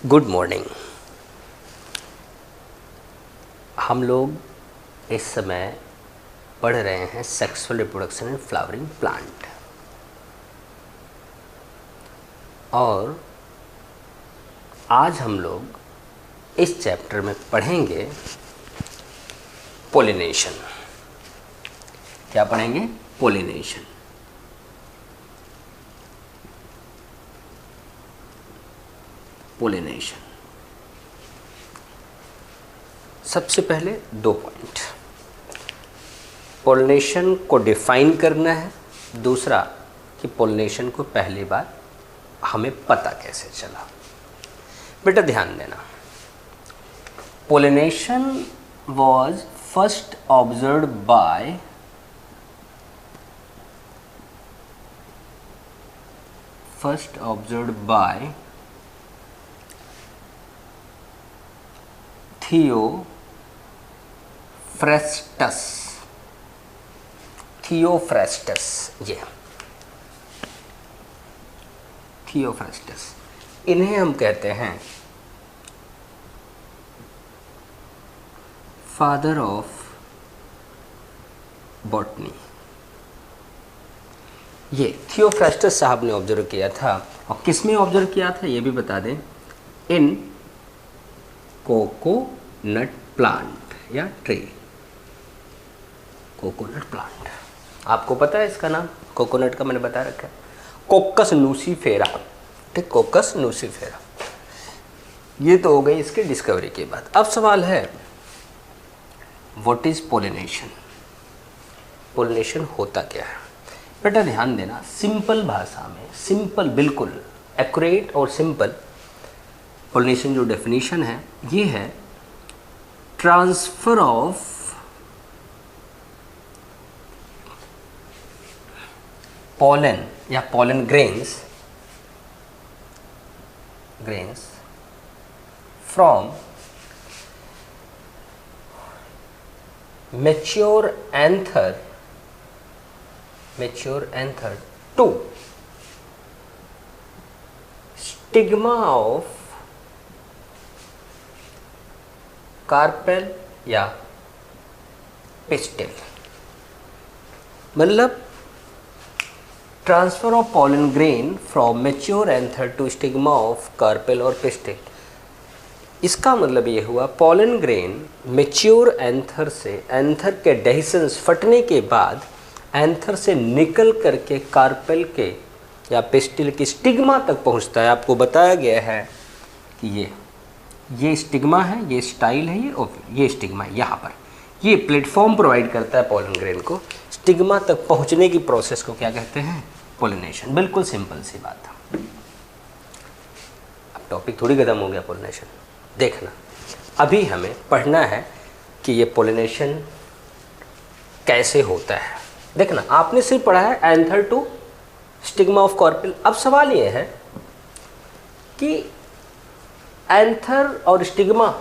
Good morning. हम लोग इस समय पढ़ रहे हैं sexual reproduction in flowering plant और आज हम लोग इस चैप्टर में पढ़ेंगे पोलिनेशन। क्या पढ़ेंगे? पोलिनेशन। पोलिनेशन सबसे पहले दो पॉइंट, पोलिनेशन को डिफाइन करना है, दूसरा कि पोलिनेशन को पहली बार हमें पता कैसे चला। बेटा ध्यान देना, pollination was first observed bye Theophrastus. ये थियोफ्रेस्टस, इन्हें हम कहते हैं फादर ऑफ बॉटनी। ये थियोफ्रेस्टस साहब ने ऑब्जर्व किया था। और किस में ऑब्जर्व किया था ये भी बता दें, इन कोकोनट प्लांट या ट्री। कोकोनट प्लांट आपको पता है इसका नाम? कोकोनट का मैंने बता रखा है, कोकस नूसीफेरा। ठीक, कोकस नूसीफेरा। ये तो हो गई इसकी डिस्कवरी के बाद। अब सवाल है व्हाट इज पोलिनेशन? पोलिनेशन होता क्या है? बेटा ध्यान देना, सिंपल भाषा में, सिंपल, बिल्कुल एक्यूरेट और सिंपल पोलिनेशन जो डेफिनेशन है ये है ट्रांसफर ऑफ pollen या pollen grains from mature anther to stigma of carpel या पिस्टिल। मतलब transfer of pollen grain from mature anther to stigma of carpel और पिस्टिल। इसका मतलब ये हुआ पॉलन ग्रेन मैच्योर एंथर से, एंथर के डेहिसेंस फटने के बाद एंथर से निकल करके कार्पेल के या पिस्टिल की स्टिग्मा तक पहुंचता है। आपको बताया गया है कि ये स्टिग्मा है, ये स्टाइल है, ये स्टिग्मा है। यहाँ पर ये प्लेटफॉर्म प्रोवाइड करता है पॉलन ग्रेन को। स्टिग्मा तक पहुँचने की प्रोसेस को क्या कहते हैं? पोलिनेशन। बिल्कुल सिंपल सी बात है। अब टॉपिक थोड़ी खत्म हो गया पोलिनेशन। देखना, अभी हमें पढ़ना है कि ये पोलिनेशन कैसे होता है। देखना, आपने सिर्फ पढ़ा है anther to stigma of carpel. अब सवाल ये है कि एंथर और स्टिग्मा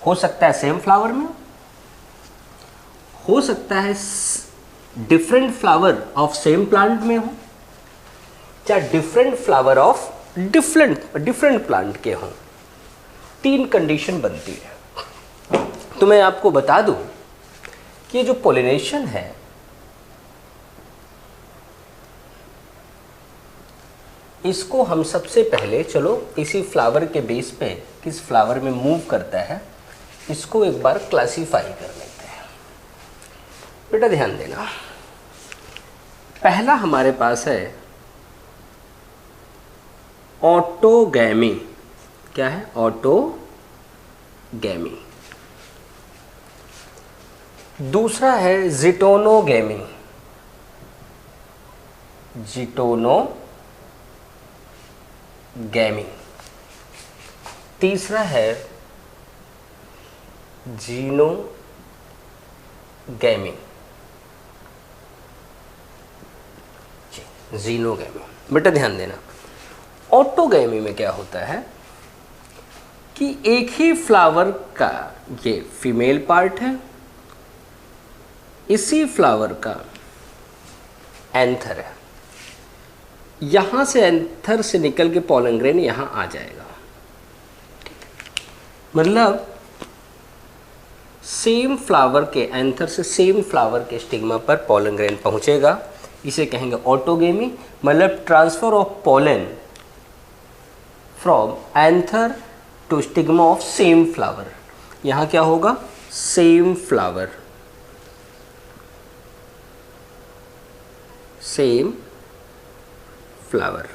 हो सकता है सेम फ्लावर में, हो सकता है different flower of same plant में हो, या different flower of different plant के हों। तीन कंडीशन बनती है। तो मैं आपको बता दूं कि ये जो पोलिनेशन है इसको हम सबसे पहले, चलो इसी फ्लावर के बेस पे किस फ्लावर में मूव करता है इसको एक बार क्लासीफाई कर लेते हैं। बेटा ध्यान देना, पहला हमारे पास है ऑटोगैमी। क्या है? ऑटोगैमी। दूसरा है जिटोनोगैमी। तीसरा है जीनोगैमी। बेटा ध्यान देना, ऑटोगैमी में क्या होता है कि एक ही फ्लावर का ये फीमेल पार्ट है, इसी फ्लावर का एंथर है, यहाँ से एंथर से निकल के पॉलन ग्रेन यहाँ आ जाएगा। मतलब सेम फ्लावर के एंथर से सेम फ्लावर के स्टिग्मा पर पोलन ग्रेन पहुंचेगा, इसे कहेंगे ऑटोगेमी। मतलब transfer of pollen from anther to stigma of same flower. यहाँ क्या होगा, same flower, same flower,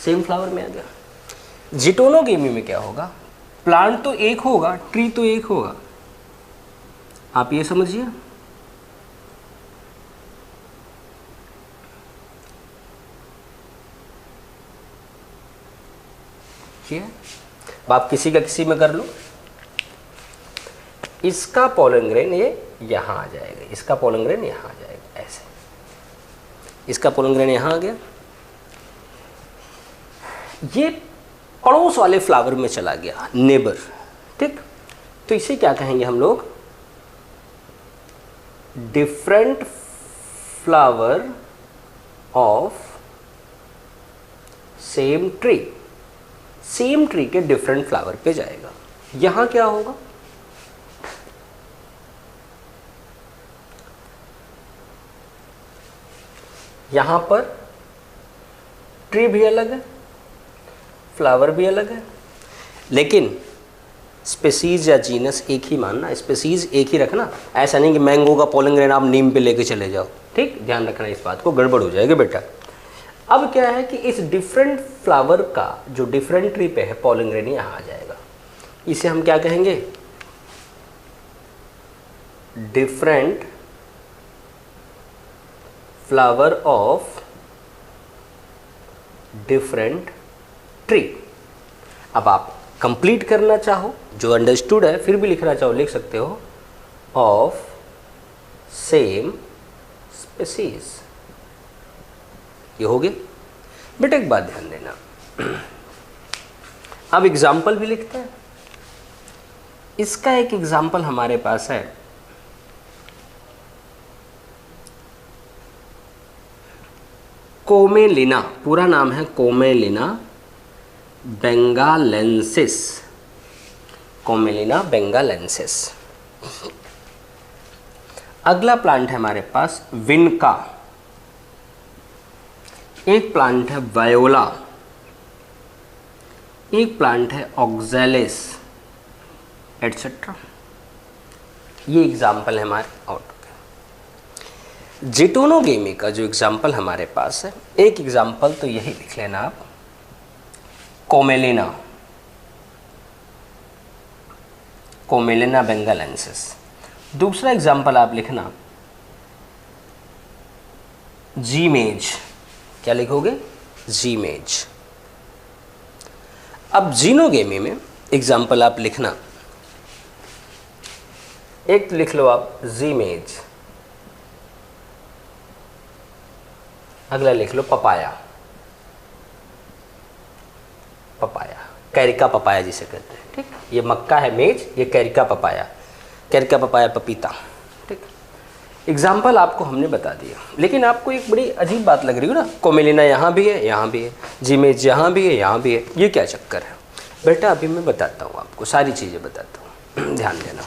same flower में आ गया। जिटोनोगेमी में क्या होगा, प्लांट तो एक होगा, ट्री तो एक होगा, आप ये समझिए। ठीक है, अब आप किसी का किसी में कर लो। इसका पोलन ग्रेन ये यहां आ जाएगा, इसका पोलन ग्रेन यहां आ जाएगा, ऐसे। इसका पोलन ग्रेन यहां आ गया, ये पड़ोस वाले फ्लावर में चला गया, नेबर। ठीक, तो इसे क्या कहेंगे हम लोग, different flower of same tree. Same tree के डिफरेंट फ्लावर पे जाएगा। यहां क्या होगा, यहां पर ट्री भी अलग है, फ्लावर भी अलग है, लेकिन स्पेसीज या जीनस एक ही मानना, स्पेसीज एक ही रखना। ऐसा नहीं कि मैंगो का पोलन ग्रेन आप नीम पे लेके चले जाओ। ठीक, ध्यान रखना इस बात को, गड़बड़ हो जाएगी बेटा। अब क्या है कि इस डिफरेंट फ्लावर का जो डिफरेंट ट्री पे है पोलन ग्रेन यहाँ आ जाएगा। इसे हम क्या कहेंगे, different flower of different tree. अब आप कंप्लीट करना चाहो, जो अंडरस्टूड है फिर भी लिखना चाहो लिख सकते हो, ऑफ सेम स्पीसीज। ये हो गया बेटा। एक बात ध्यान देना, अब एग्जाम्पल भी लिखते हैं। इसका एक एग्जाम्पल हमारे पास है, कोमेलिना, पूरा नाम है कोमेलिना बेंगालेंसिस, कोमेलिना बेंगालेंसिस। अगला प्लांट है हमारे पास विनका, एक प्लांट है वायोला, एक प्लांट है ऑक्सैलिस, एटसेट्रा। ये एग्जाम्पल है हमारे आउट के। जिटोनोगेमी का जो एग्जाम्पल हमारे पास है, एक एग्जाम्पल तो यही लिख लेना आप, कोमेलिना, कोमेलिना बेंगालेंसिस। दूसरा एग्जाम्पल आप लिखना जीमेज। क्या लिखोगे, जीमेज। अब जीनोगेमी में एग्जाम्पल आप लिखना, एक तो लिख लो आप जीमेज, अगला लिख लो पपाया, पपाया, कैरिका पपाया जिसे कहते हैं। ठीक, ये मक्का है मेज, ये कैरिका पपाया, कैरिका पपाया पपीता। ठीक, एग्जाम्पल आपको हमने बता दिया, लेकिन आपको एक बड़ी अजीब बात लग रही हो ना, कोमेलिना यहाँ भी है, यहाँ भी है, जीमेज यहाँ भी है, यहाँ भी है, ये क्या चक्कर है बेटा। अभी मैं बताता हूँ आपको, सारी चीज़ें बताता हूँ, ध्यान देना।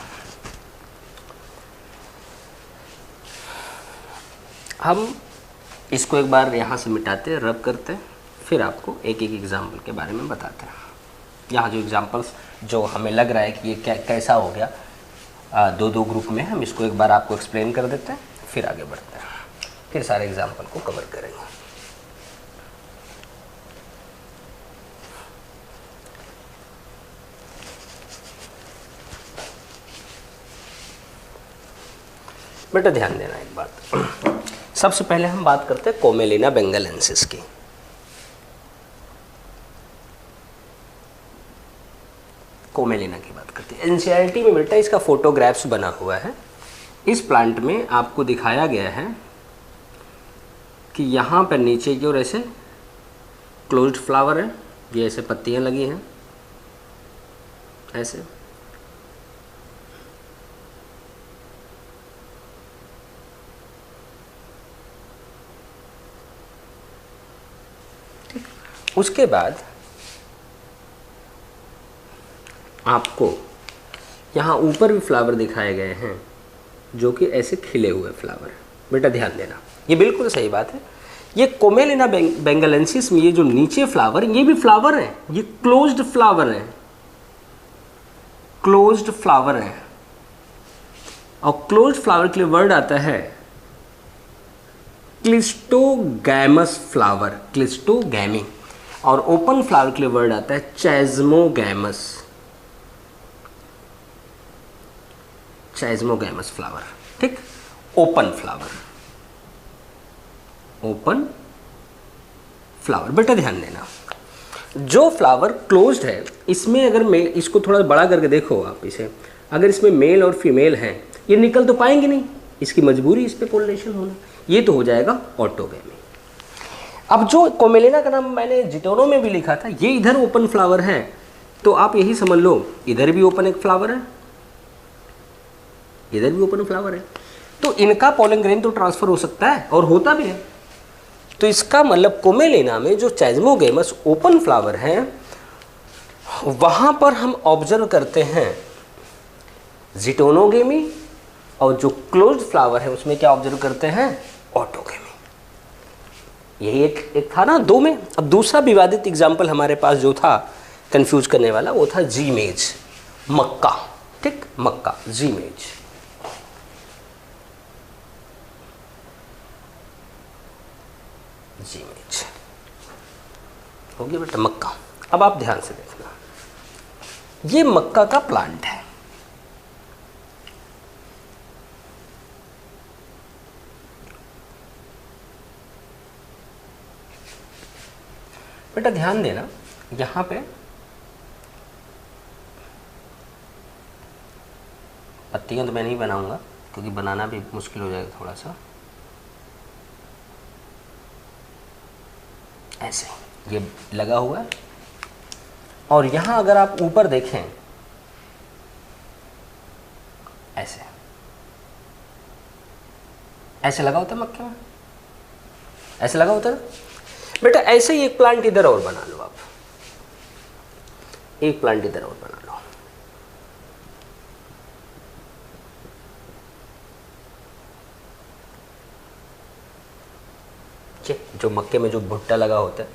हम इसको एक बार यहाँ से मिटाते हैं, रब करते हैं, फिर आपको एक एक एग्जाम्पल के बारे में बताते हैं। यहाँ जो एग्जाम्पल्स जो हमें लग रहा है कि ये कैसा हो गया, दो दो ग्रुप में, हम इसको एक बार आपको एक्सप्लेन कर देते हैं, फिर आगे बढ़ते हैं, फिर सारे एग्जाम्पल को कवर करेंगे। बेटा ध्यान देना एक बात, सबसे पहले हम बात करते हैं कोमेलिना बेंगालेंसिस की। कोमेलिना की बात करते हैं। एनसीईआरटी में बेटा इसका फोटोग्राफ्स बना हुआ है। इस प्लांट में आपको दिखाया गया है कि यहाँ पर नीचे की ओर ऐसे क्लोज्ड फ्लावर है, ये ऐसे पत्तियाँ लगी हैं ऐसे, उसके बाद आपको यहाँ ऊपर भी फ्लावर दिखाए गए हैं जो कि ऐसे खिले हुए फ्लावर हैं। बेटा ध्यान देना, ये बिल्कुल सही बात है। ये कोमेलिना बेंगालेंसिस में ये जो नीचे फ्लावर, ये भी फ्लावर हैं, ये क्लोज्ड फ्लावर हैं, क्लोज्ड फ्लावर हैं। और क्लोज्ड फ्लावर के लिए वर्ड आता है क्लिस्टोगैमस फ्लावर, क्लिस्टोगैमी। और ओपन फ्लावर के लिए वर्ड आता है चैज्मोगैमस, चैज्मोगैमस फ्लावर। ठीक, ओपन फ्लावर, ओपन फ्लावर। बेटा ध्यान देना, जो फ्लावर क्लोज्ड है इसमें अगर मैं इसको थोड़ा बड़ा करके देखो आप इसे, अगर इसमें मेल और फीमेल हैं, ये निकल तो पाएंगे नहीं, इसकी मजबूरी इस पे पोलिनेशन होना, ये तो हो जाएगा ऑटोगैमी। अब जो कोमेलिना का नाम मैंने जिटोनो में भी लिखा था, ये इधर ओपन फ्लावर है, तो आप यही समझ लो इधर भी ओपन एक फ्लावर है, इधर भी ओपन फ्लावर है, तो इनका पोलन ग्रेन तो ट्रांसफर हो सकता है और होता भी है। तो इसका मतलब कोमेलिना में जो चैज्मोगैमस ओपन फ्लावर हैं वहाँ पर हम ऑब्जर्व करते हैं जिटोनोगेमी, और जो क्लोज्ड फ्लावर है उसमें क्या ऑब्जर्व करते हैं, ऑटोगेमी। यही एक था ना दो में। अब दूसरा विवादित एग्जाम्पल हमारे पास जो था कंफ्यूज करने वाला, वो था जीमेज, मक्का। ठीक, मक्का, जीमेज। जीमेज हो गया बेटा मक्का। अब आप ध्यान से देखना, ये मक्का का प्लांट है, बेटा ध्यान देना, यहाँ पे पत्तियाँ तो मैं नहीं बनाऊंगा क्योंकि बनाना भी मुश्किल हो जाएगा थोड़ा सा। ऐसे ये लगा हुआ है, और यहाँ अगर आप ऊपर देखें ऐसे ऐसे लगा होता है मक्के में, ऐसे लगा होता है ना बेटा। ऐसे ही एक प्लांट इधर और बना लो आप, एक प्लांट इधर और बना लो। जो मक्के में जो भुट्टा लगा होता है,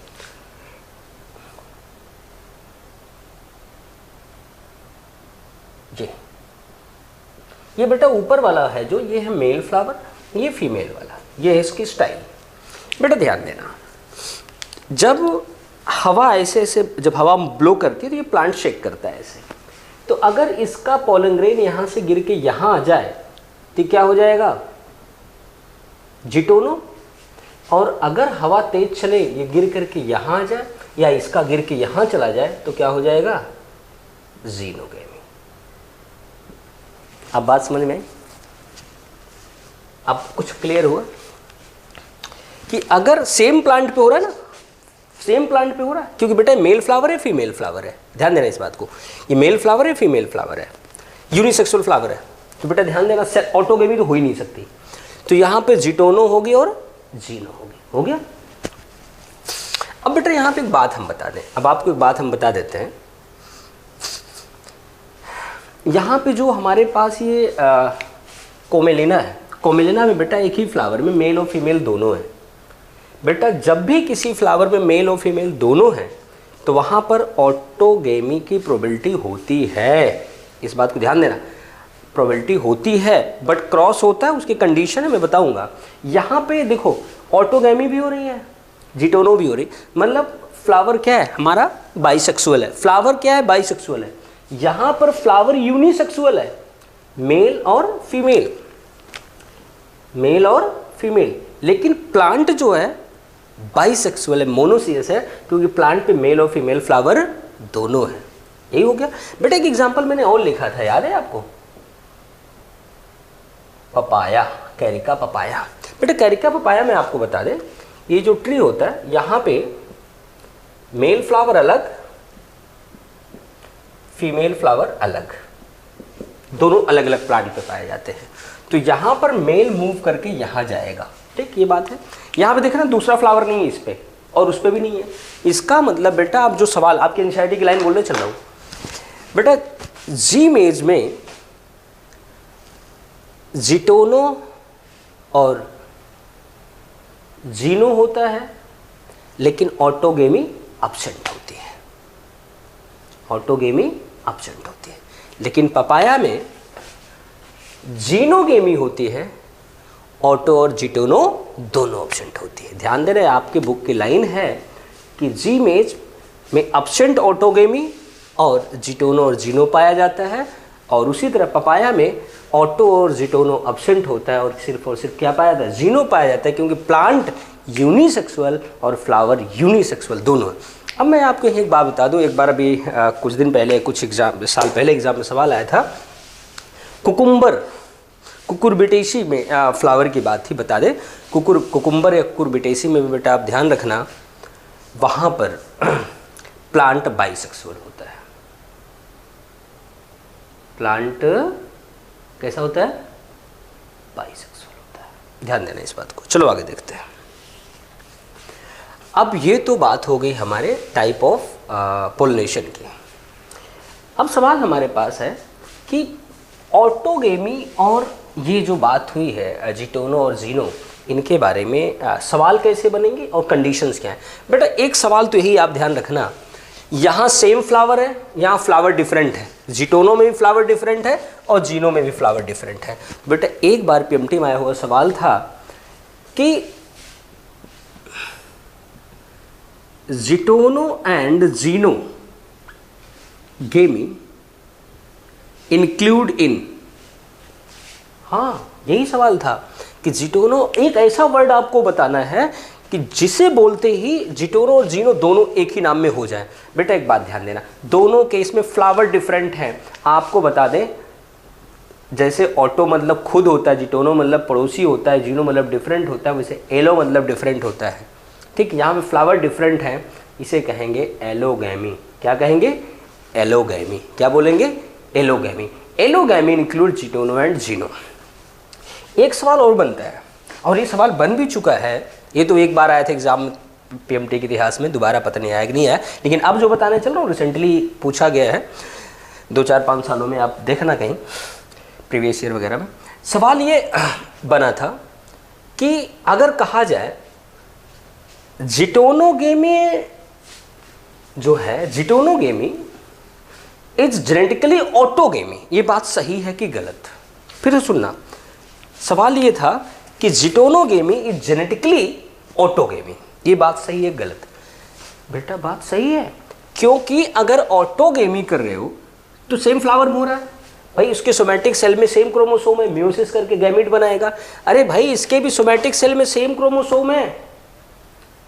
ये बेटा ऊपर वाला है जो, ये है मेल फ्लावर, ये फीमेल वाला, ये है इसकी स्टाइल। बेटा ध्यान देना, जब हवा ऐसे ऐसे जब हवा ब्लो करती है तो ये प्लांट शेक करता है ऐसे, तो अगर इसका पोलन ग्रेन यहाँ से गिर के यहाँ आ जाए तो क्या हो जाएगा, जिटोनो। और अगर हवा तेज चले, ये गिर करके यहाँ आ जाए, या इसका गिर के यहाँ चला जाए तो क्या हो जाएगा, जीनोगेमी। अब बात समझ में आई? अब कुछ क्लियर हुआ कि अगर सेम प्लांट पे हो रहा है ना, सेम प्लांट पे हो रहा है, क्योंकि बेटा मेल फ्लावर है फीमेल फ्लावर है, ध्यान देना इस बात को, ये मेल फ्लावर है फीमेल फ्लावर है, यूनिसेक्सुअल फ्लावर है, तो बेटा ध्यान देना ऑटोगेमी तो हो ही नहीं सकती, तो यहाँ पे जिटोनो होगी और जीनो होगी। हो गया। अब बेटा यहाँ पे एक बात हम बता दें, अब आपको एक बात हम बता देते हैं, यहाँ पे जो हमारे पास ये कोमेलिना है, कोमेलिना में बेटा एक ही फ्लावर में मेल और फीमेल दोनों हैं। बेटा जब भी किसी फ्लावर में मेल और फीमेल दोनों हैं तो वहाँ पर ऑटोगेमी की प्रोबेबिलिटी होती है, इस बात को ध्यान देना, प्रोबेबिलिटी होती है, बट क्रॉस होता है, उसकी कंडीशन है मैं बताऊंगा। यहाँ पे देखो ऑटोगेमी भी हो रही है, जिटोनो भी हो रही, मतलब फ्लावर क्या है हमारा, बाइसेक्सुअल है। फ्लावर क्या है, बाइसेक्सुअल है। यहाँ पर फ्लावर यूनिसेक्सुअल है, मेल और फीमेल, मेल और फीमेल, लेकिन प्लांट जो है बाइसेक्सुअल है, मोनोसियस है, क्योंकि प्लांट पे मेल और फीमेल फ्लावर दोनों है। यही हो गया बेटा। एक एग्जांपल मैंने और लिखा था, याद है आपको, पपाया, कैरिका पपाया। बेटा कैरिका पपाया में आपको बता दें, ये जो ट्री होता है यहाँ पे मेल फ्लावर अलग, फीमेल फ्लावर अलग, दोनों अलग अलग प्लांट पे पाए जाते हैं। तो यहाँ पर मेल मूव करके यहाँ जाएगा, ठीक, ये बात है। यहाँ पे देखना दूसरा फ्लावर नहीं है इस पे और उस पे भी नहीं है। इसका मतलब बेटा आप जो सवाल आपकी एनसीईआरटी की लाइन बोलने चल रहा हूँ बेटा जी मेज में जिटोनो और जीनो होता है, लेकिन ऑटोगेमी एब्सेंट होती है, ऑटोगेमी एब्सेंट होती है। लेकिन पपाया में जीनोगेमी होती है, ऑटो और जिटोनो दोनों एब्सेंट होती है। ध्यान दे रहे हैं, आपके बुक की लाइन है कि जी मेज में एब्सेंट ऑटोगेमी और जिटोनो और जीनो पाया जाता है, और उसी तरह पपाया में ऑटो और जिटोनो एब्सेंट होता है और सिर्फ क्या पाया जाता है, जीनो पाया जाता है, क्योंकि प्लांट यूनिसेक्सुअल और फ्लावर यूनिसेक्सुअल दोनों है। अब मैं आपको एक बात बता दूं, एक बार अभी कुछ दिन पहले, कुछ साल पहले एग्जाम में सवाल आया था, कुकुरबिटेसी में फ्लावर की बात थी, बता दे कुकुम्बर या कुकुरबिटेसी में भी बेटा आप ध्यान रखना, वहाँ पर प्लांट बाइसेक्सुअल होता है। प्लांट कैसा होता है, बाइसेक्सुअल होता है। ध्यान देना इस बात को। चलो आगे देखते हैं। अब ये तो बात हो गई हमारे टाइप ऑफ पोलिनेशन की। अब सवाल हमारे पास है कि ऑटोगेमी और ये जो बात हुई है जिटोनो और जीनो, इनके बारे में सवाल कैसे बनेंगे और कंडीशंस क्या हैं। बेटा एक सवाल तो यही आप ध्यान रखना, यहाँ सेम फ्लावर है, यहाँ फ्लावर डिफरेंट है, जिटोनो में भी फ्लावर डिफरेंट है और जीनो में भी फ्लावर डिफरेंट है। बेटा एक बार पीएमटी में आया हुआ सवाल था कि जिटोनो एंड जीनो गेमी इंक्लूड इन, हाँ यही सवाल था कि जिटोनो, एक ऐसा वर्ड आपको बताना है कि जिसे बोलते ही जिटोनो और जीनो दोनों एक ही नाम में हो जाए। बेटा एक बात ध्यान देना, दोनों केस में फ्लावर डिफरेंट हैं। आपको बता दें, जैसे ऑटो मतलब खुद होता है, जिटोनो मतलब पड़ोसी होता है, जीनो मतलब डिफरेंट होता है, वैसे एलो मतलब डिफरेंट होता है। ठीक, यहाँ पे फ्लावर डिफरेंट है, इसे कहेंगे एलोगैमी। क्या कहेंगे, एलोगैमी। क्या बोलेंगे, एलोगैमी। एलोगैमी इंक्लूड जिटोनो एंड जीनो। एक सवाल और बनता है, और ये सवाल बन भी चुका है, ये तो एक बार आया था एग्जाम पीएमटी के इतिहास में, दोबारा पता नहीं आया कि नहीं आया, लेकिन अब जो बताने चल रहा हूँ रिसेंटली पूछा गया है, 2-4-5 सालों में आप देखना कहीं प्रीवियस ईयर वगैरह में। सवाल ये बना था कि अगर कहा जाए जिटोनोगेमी जो है, जिटोनोगेमी इज जेनेटिकली ऑटोगेमी, ये बात सही है कि गलत। फिर सुनना, सवाल ये था कि जिटोनोगेमी इज जेनेटिकली ऑटोगेमी, ये बात सही है गलत। बेटा बात सही है, क्योंकि अगर ऑटोगेमी कर रहे हो तो सेम फ्लावर में हो रहा है भाई, उसके सोमैटिक सेल में सेम क्रोमोसोम है, म्यूसिस करके गैमीट बनाएगा। अरे भाई इसके भी सोमैटिक सेल में सेम क्रोमोसोम है,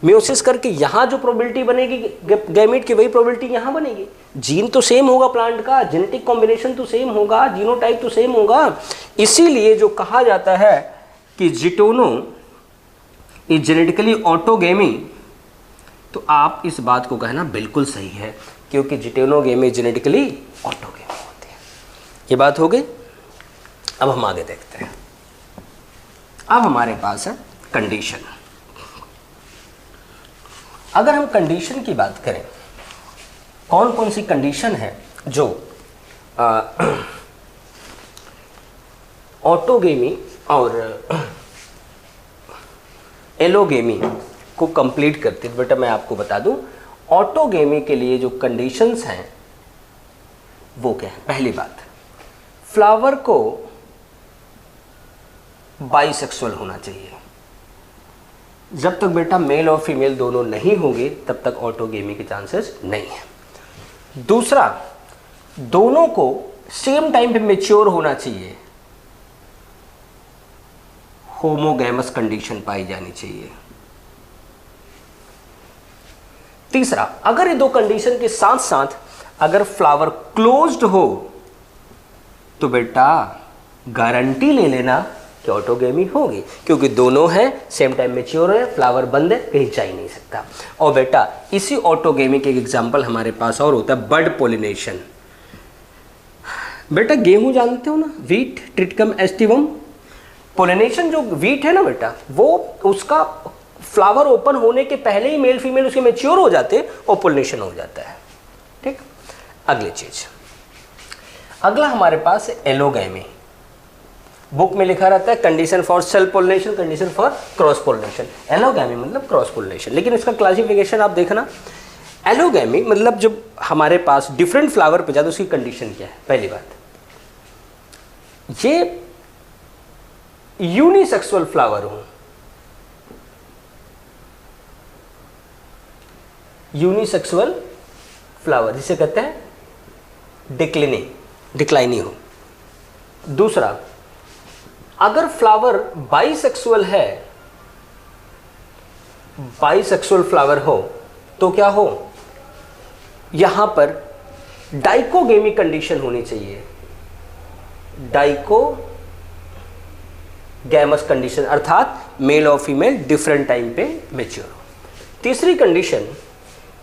म्यूसिस करके यहाँ जो प्रोबेबिलिटी बनेगी गैमीट की, वही प्रोबेबिलिटी यहाँ बनेगी। जीन तो सेम होगा प्लांट का, जेनेटिक कॉम्बिनेशन तो सेम होगा, जीनोटाइप तो सेम होगा। इसीलिए जो कहा जाता है कि जिटोनो इज जेनेटिकली ऑटोगेमी, तो आप इस बात को कहना बिल्कुल सही है, क्योंकि जिटोनोगेमी जेनेटिकली ऑटोगेमी होती है। ये बात हो गई। अब हम आगे देखते हैं। अब हमारे पास है कंडीशन। अगर हम कंडीशन की बात करें, कौन कौन सी कंडीशन है जो ऑटोगेमी और एलोगेमी को कंप्लीट करती है। बेटा मैं आपको बता दूं, ऑटोगेमी के लिए जो कंडीशंस हैं वो क्या है। पहली बात, फ्लावर को बाइसेक्सुअल होना चाहिए। जब तक बेटा मेल और फीमेल दोनों नहीं होंगे तब तक ऑटोगेमी के चांसेस नहीं है। दूसरा, दोनों को सेम टाइम पे मैच्योर होना चाहिए, होमोगैमस कंडीशन पाई जानी चाहिए। तीसरा, अगर ये दो कंडीशन के साथ साथ अगर फ्लावर क्लोज्ड हो तो बेटा गारंटी ले लेना कि ऑटोगेमी होगी, क्योंकि दोनों हैं सेम टाइम मैच्योर है, फ्लावर बंद है, कहीं जा ही नहीं सकता। और बेटा इसी ऑटोगेमी के एक एग्जांपल हमारे पास और होता है बड पोलिनेशन। बेटा गेहूं जानते हो ना, वीट ट्रिटिकम एस्टिवम। पोलिनेशन जो वीट है ना बेटा, वो उसका फ्लावर ओपन होने के पहले ही मेल फीमेल उसके मैच्योर हो जाते और पोलिनेशन हो जाता है। ठीक, अगली चीज, अगला हमारे पास है एलोगैमी। बुक में लिखा रहता है condition for self pollination, condition for cross pollination. Allogamy मतलब क्रॉस पोलिनेशन, लेकिन इसका क्लासिफिकेशन आप देखना। एलोगैमी मतलब जब हमारे पास डिफरेंट फ्लावर पे जाते उसकी कंडीशन क्या है। पहली बात, ये यूनिसेक्सुअल फ्लावर हो, यूनिसेक्सुअल फ्लावर जिसे कहते हैं डिक्लाइनी हो। दूसरा, अगर फ्लावर बाइसेक्सुअल है, बाइसेक्सुअल फ्लावर हो तो क्या हो, यहां पर डाइकोगेमी कंडीशन होनी चाहिए, डाइकोगैमस कंडीशन, अर्थात मेल और फीमेल डिफरेंट टाइम पे मैच्योर हो। तीसरी कंडीशन,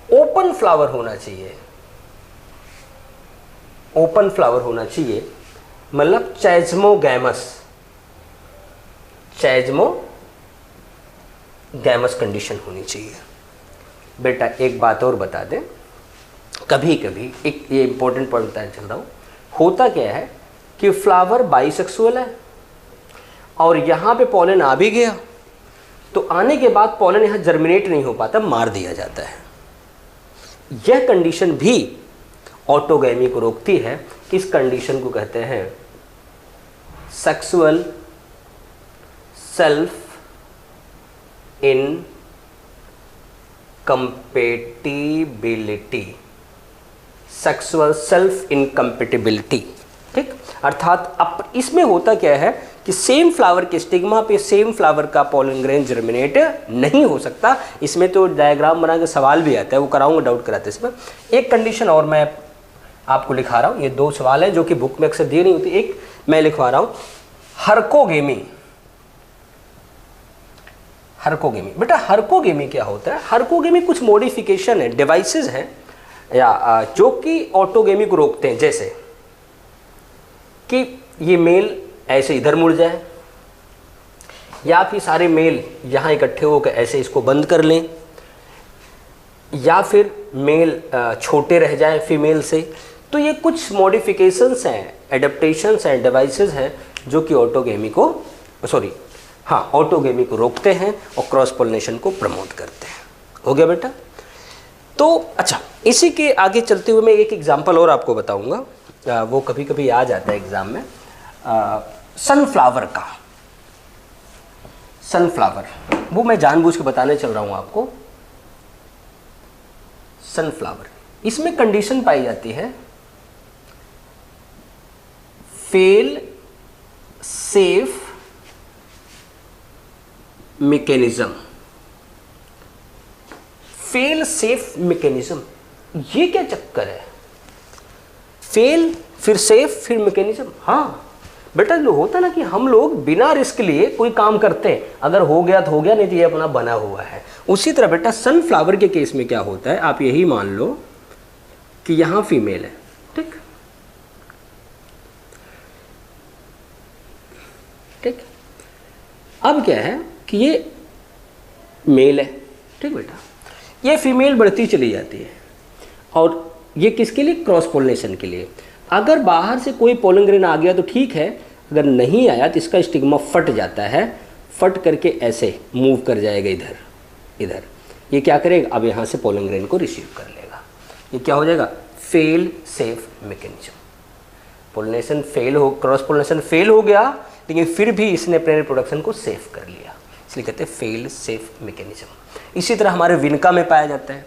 ओपन फ्लावर होना चाहिए, ओपन फ्लावर होना चाहिए मतलब चैज़्मोगैमस कंडीशन होनी चाहिए। बेटा एक बात और बता दें, कभी कभी एक ये इंपॉर्टेंट पॉइंट बताना चाह रहा हूँ, होता क्या है कि फ्लावर बाइसेक्सुअल है और यहाँ पे पॉलन आ भी गया तो आने के बाद पॉलन यहाँ जर्मिनेट नहीं हो पाता, मार दिया जाता है। यह कंडीशन भी ऑटोगैमी को रोकती है। इस कंडीशन को कहते हैं sexual self incompatibility, sexual self incompatibility. ठीक, अर्थात अब इसमें होता क्या है कि सेम फ्लावर के स्टिग्मा पे सेम फ्लावर का पॉलन ग्रेन जर्मिनेट नहीं हो सकता। इसमें तो डायग्राम बना के सवाल भी आता है, वो कराऊंगा, डाउट कराते इसमें। एक कंडीशन और मैं आपको लिखा रहा हूँ, ये दो सवाल है जो कि बुक में अक्सर दी नहीं होती। एक मैं लिखवा रहा हूँ हरकोगेमी। हरकोगेमी, बेटा हरकोगेमी क्या होता है? हरकोगेमी कुछ मॉडिफिकेशन है, डिवाइसेस हैं या जो कि ऑटोगेमी को रोकते हैं। जैसे कि ये मेल ऐसे इधर मुड़ जाए, या फिर सारे मेल यहाँ इकट्ठे होकर ऐसे इसको बंद कर लें, या फिर मेल छोटे रह जाए फीमेल से। तो ये कुछ मॉडिफिकेशंस हैं, एडेप्टेशंस हैं, डिवाइसेस हैं जो कि ऑटोगेमी को रोकते हैं और क्रॉस पोलिनेशन को प्रमोट करते हैं। हो गया बेटा? तो अच्छा, इसी के आगे चलते हुए मैं एक एग्जांपल और आपको बताऊंगा, वो कभी कभी आ जाता है एग्जाम में। सनफ्लावर का, सनफ्लावर वो मैं जानबूझ के बताने चल रहा हूँ आपको। सनफ्लावर, इसमें कंडीशन पाई जाती है fail safe mechanism. Fail safe mechanism, ये क्या चक्कर है? फेल फिर सेफ फिर मैकेनिज्म। हाँ बेटा, जो होता ना कि हम लोग बिना रिस्क लिए कोई काम करते हैं, अगर हो गया तो हो गया, नहीं तो ये अपना बना हुआ है। उसी तरह बेटा सनफ्लावर के केस में क्या होता है, आप यही मान लो कि यहां फीमेल है, ठीक ठीक। अब क्या है कि ये मेल है, ठीक बेटा, ये फीमेल बढ़ती चली जाती है और ये किसके लिए? क्रॉस पोलिनेशन के लिए। अगर बाहर से कोई पोलन ग्रेन आ गया तो ठीक है, अगर नहीं आया तो इसका स्टिग्मा फट जाता है, फट करके ऐसे मूव कर जाएगा इधर इधर। ये क्या करेगा? अब यहाँ से पोलन ग्रेन को रिसीव कर लेगा। ये क्या हो जाएगा? Fail safe mechanism. Pollination fail हो, क्रॉस पोलिनेशन फेल हो गया, लेकिन फिर भी इसने अपने रिप्रोडक्शन को सेफ कर लिया, इसलिए कहते हैं फेल सेफ मैकेनिज्म। इसी तरह हमारे विनका में पाया जाता है।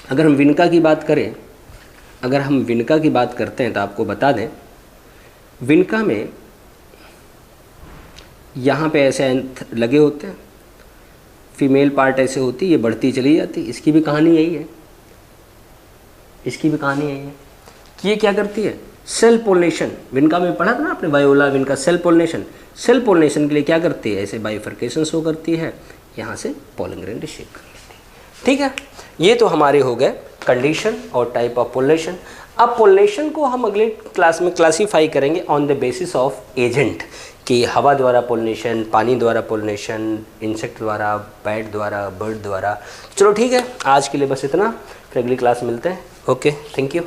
अगर हम विनका की बात करें, अगर हम विनका की बात करते हैं तो आपको बता दें, विनका में यहाँ पे ऐसे एंथ लगे होते हैं, फीमेल पार्ट ऐसे होती है, ये बढ़ती चली जाती है। इसकी भी कहानी यही है, इसकी भी कहानी यही है कि ये क्या करती है? Self pollination. विनका में पढ़ा था ना आपने, voila विनका, self pollination. Self pollination के लिए क्या करती है? ऐसे बाइफर्केशन शो करती है, यहाँ से पोलन ग्रेन रिसीव कर लेती है। ठीक है, ये तो हमारे हो गए कंडीशन और टाइप ऑफ पोलिनेशन। अब पोलिनेशन को हम अगले क्लास में क्लासीफाई करेंगे on the basis of agent, कि हवा द्वारा पोलिनेशन, पानी द्वारा पोलिनेशन, इंसेक्ट द्वारा, बैट द्वारा, बर्ड द्वारा। चलो ठीक है, आज के लिए बस इतना, फिर अगली क्लास मिलते हैं। Okay, thank you.